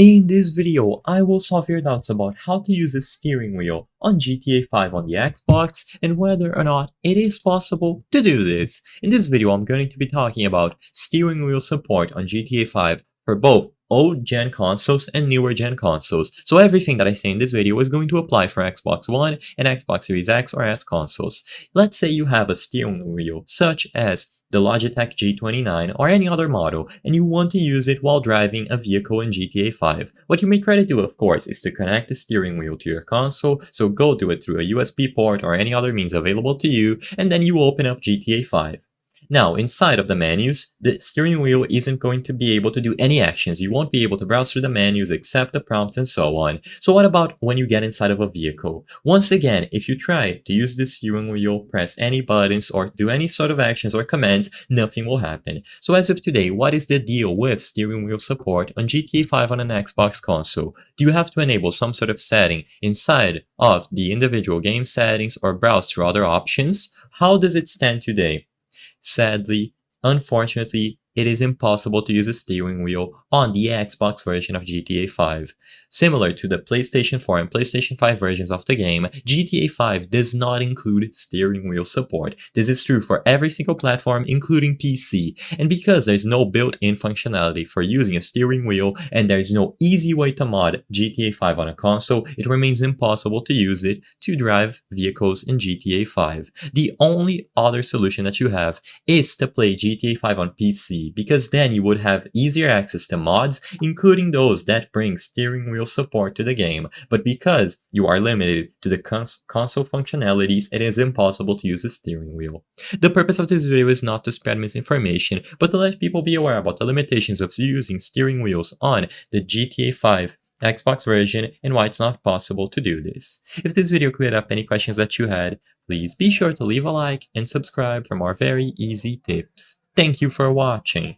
In this video, I will solve your doubts about how to use a steering wheel on GTA 5 on the Xbox and whether or not it is possible to do this. In this video, I'm going to be talking about steering wheel support on GTA 5 for both old gen consoles and newer gen consoles. So everything that I say in this video is going to apply for Xbox One and Xbox Series X or S consoles. Let's say you have a steering wheel such as the Logitech G29 or any other model, and you want to use it while driving a vehicle in GTA 5. What you may try to do, of course, is to connect the steering wheel to your console, so go do it through a USB port or any other means available to you, and then you open up GTA 5. Now, inside of the menus, the steering wheel isn't going to be able to do any actions. You won't be able to browse through the menus, accept the prompts, and so on. So what about when you get inside of a vehicle? Once again, if you try to use the steering wheel, press any buttons, or do any sort of actions or commands, nothing will happen. So as of today, what is the deal with steering wheel support on GTA 5 on an Xbox console? Do you have to enable some sort of setting inside of the individual game settings or browse through other options? How does it stand today? Sadly, unfortunately, it is impossible to use a steering wheel on the Xbox version of GTA 5. Similar to the PlayStation 4 and PlayStation 5 versions of the game, GTA 5 does not include steering wheel support. This is true for every single platform, including PC. And because there's no built-in functionality for using a steering wheel and there's no easy way to mod GTA 5 on a console, it remains impossible to use it to drive vehicles in GTA 5. The only other solution that you have is to play GTA 5 on PC, because then you would have easier access to mods, including those that bring steering wheel support to the game. But because you are limited to the console functionalities, it is impossible to use a steering wheel. The purpose of this video is not to spread misinformation, but to let people be aware about the limitations of using steering wheels on the GTA 5 Xbox version and why it's not possible to do this. If this video cleared up any questions that you had, please be sure to leave a like and subscribe for more very easy tips. Thank you for watching.